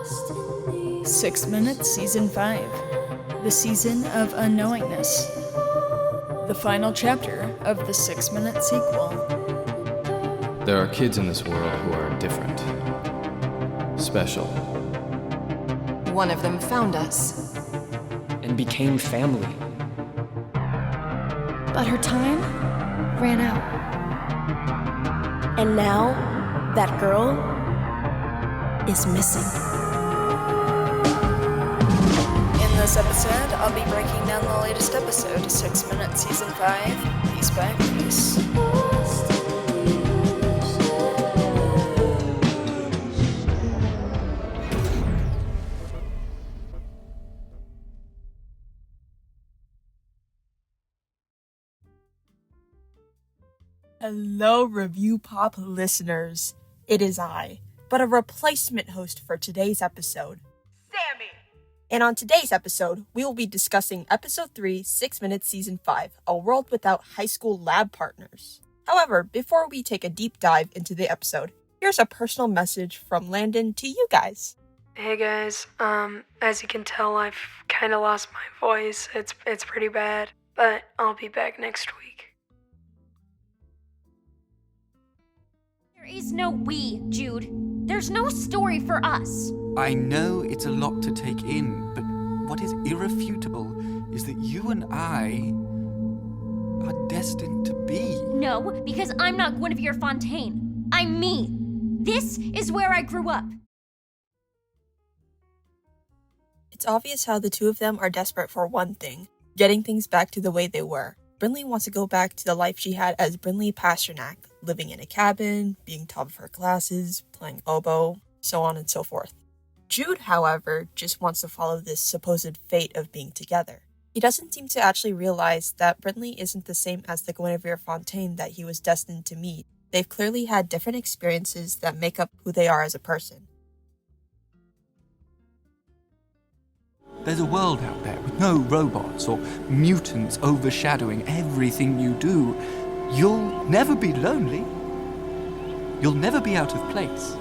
6 Minutes Season 5. The Season of Unknowingness. The final chapter of the 6 Minute sequel. There are kids in this world who are different. Special. One of them found us. And became family. But her time ran out. And now, that girl is missing. In this episode, I'll be breaking down the latest episode, 6 Minutes Season 5, Piece by Piece. Hello, Review Pop listeners. It is I, but a replacement host for today's episode, Sammy. And on today's episode, we will be discussing Episode 3, 6 Minutes Season 5, A World Without High School Lab Partners. However, before we take a deep dive into the episode, here's a personal message from Landon to you guys. Hey guys, as you can tell, I've kind of lost my voice. It's pretty bad, but I'll be back next week. There is no we, Jude. There's no story for us. I know it's a lot to take in, but what is irrefutable is that you and I are destined to be. No, because I'm not Guinevere Fontaine. I'm me. This is where I grew up. It's obvious how the two of them are desperate for one thing, getting things back to the way they were. Brynleigh wants to go back to the life she had as Brynleigh Pasternak, living in a cabin, being top of her classes, playing oboe, so on and so forth. Jude, however, just wants to follow this supposed fate of being together. He doesn't seem to actually realize that Brynleigh isn't the same as the Guinevere Fontaine that he was destined to meet. They've clearly had different experiences that make up who they are as a person. There's a world out there with no robots or mutants overshadowing everything you do. You'll never be lonely. You'll never be out of place.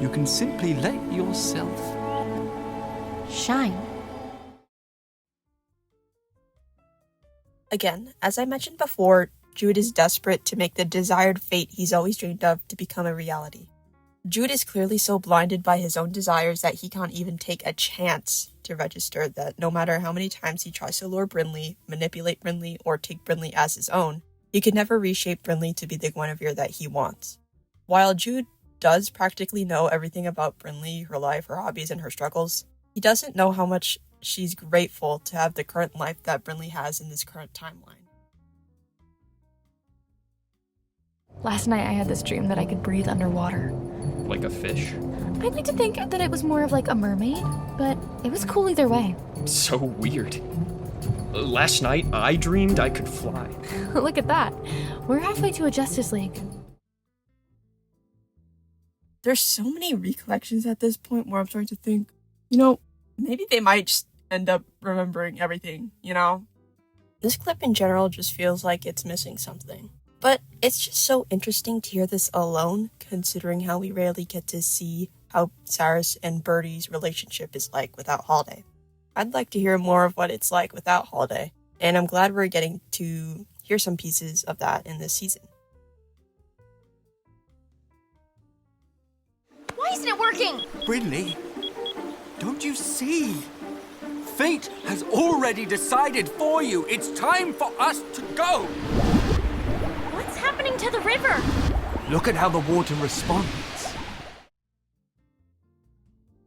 You can simply let yourself shine. Again, as I mentioned before, Jude is desperate to make the desired fate he's always dreamed of to become a reality. Jude is clearly so blinded by his own desires that he can't even take a chance to register that no matter how many times he tries to lure Brynleigh, manipulate Brynleigh, or take Brynleigh as his own, he can never reshape Brynleigh to be the Guinevere that he wants. While Jude does practically know everything about Brynleigh, her life, her hobbies, and her struggles, he doesn't know how much she's grateful to have the current life that Brynleigh has in this current timeline. Last night I had this dream that I could breathe underwater. Like a fish. I'd like to think that it was more of like a mermaid, but it was cool either way. So weird. Last night I dreamed I could fly. Look at that. We're halfway to a Justice League. There's so many recollections at this point where I'm starting to think, maybe they might just end up remembering everything, This clip in general just feels like it's missing something. But it's just so interesting to hear this alone, considering how we rarely get to see how Cyrus and Birdie's relationship is like without Holiday. I'd like to hear more of what it's like without Holiday, and I'm glad we're getting to hear some pieces of that in this season. Why isn't it working? Brynleigh, don't you see? Fate has already decided for you. It's time for us to go. What's happening to the river? Look at how the water responds.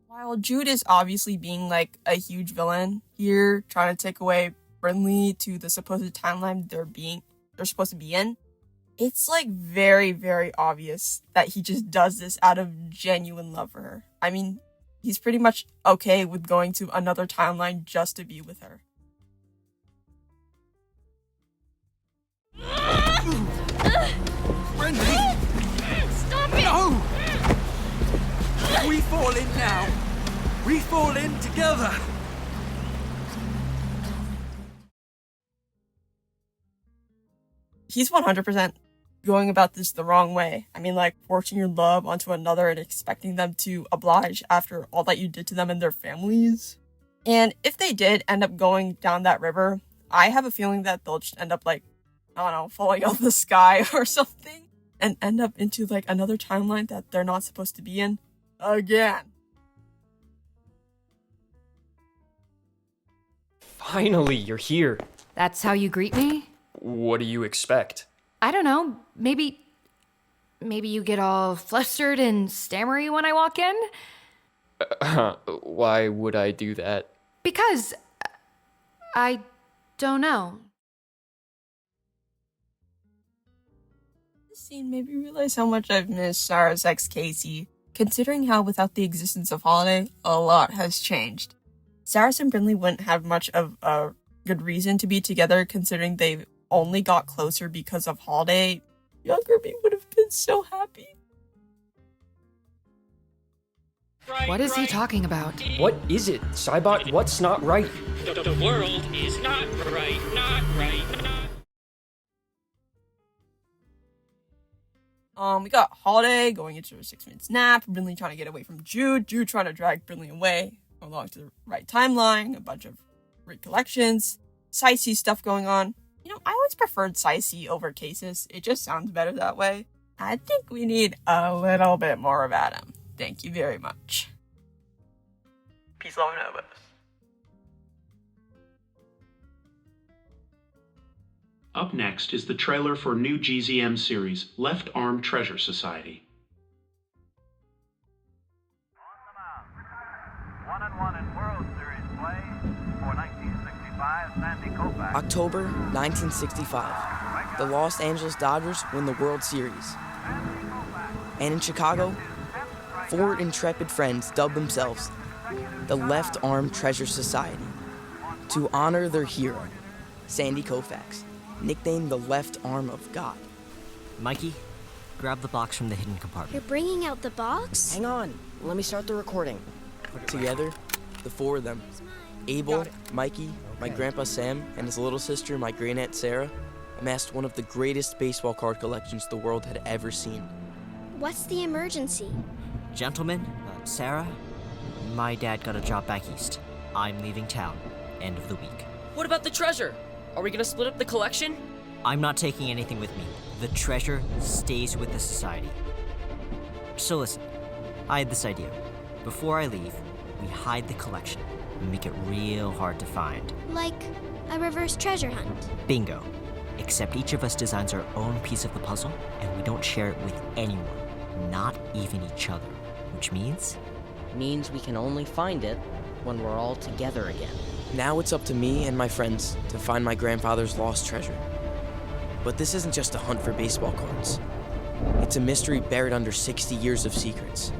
While Jude is obviously being like a huge villain here, trying to take away Brynleigh to the supposed timeline they're supposed to be in, it's like very, very obvious that he just does this out of genuine love for her. I mean, he's pretty much okay with going to another timeline just to be with her. Brynleigh! Stop it! No! We fall in now. We fall in together. He's 100% going about this the wrong way. I mean, like, forcing your love onto another and expecting them to oblige after all that you did to them and their families. And if they did end up going down that river, I have a feeling that they'll just end up, like, I don't know, falling out of the sky or something, and end up into, like, another timeline that they're not supposed to be in again. Finally, you're here. That's how you greet me? What do you expect? I don't know. Maybe you get all flustered and stammery when I walk in? Why would I do that? Because I don't know. This scene made me realize how much I've missed Cyrus x Casey, considering how without the existence of Holiday, a lot has changed. Cyrus and Brynleigh wouldn't have much of a good reason to be together, considering they only got closer because of Holiday. Younger me would have been so happy. What is he talking about? What is it, Cybot? What's not right? The world is not right, not right, not... We got Holiday going into a 6-minute nap, Brynleigh trying to get away from Jude, Jude trying to drag Brynleigh away along to the right timeline, a bunch of recollections, Cicey stuff going on. You know, I always preferred Cicey over Cases. It just sounds better that way. I think we need a little bit more of Adam. Thank you very much. Peace, love, and elbows. Up next is the trailer for new GZM series, Left Arm Treasure Society. October 1965. The Los Angeles Dodgers win the World Series. And in Chicago, 4 intrepid friends dub themselves the Left Arm Treasure Society to honor their hero, Sandy Koufax, nicknamed the Left Arm of God. Mikey, grab the box from the hidden compartment. You're bringing out the box? Hang on, let me start the recording. Together, the 4 of them, Abel, Mikey, my grandpa Sam, and his little sister, my great-aunt Sarah, amassed one of the greatest baseball card collections the world had ever seen. What's the emergency? Gentlemen, Sarah, my dad got a job back east. I'm leaving town. End of the week. What about the treasure? Are we gonna split up the collection? I'm not taking anything with me. The treasure stays with the society. So listen, I had this idea. Before I leave, we hide the collection and make it real hard to find. Like a reverse treasure hunt? Bingo. Except each of us designs our own piece of the puzzle, and we don't share it with anyone, not even each other. Which means? Means we can only find it when we're all together again. Now it's up to me and my friends to find my grandfather's lost treasure. But this isn't just a hunt for baseball cards. It's a mystery buried under 60 years of secrets.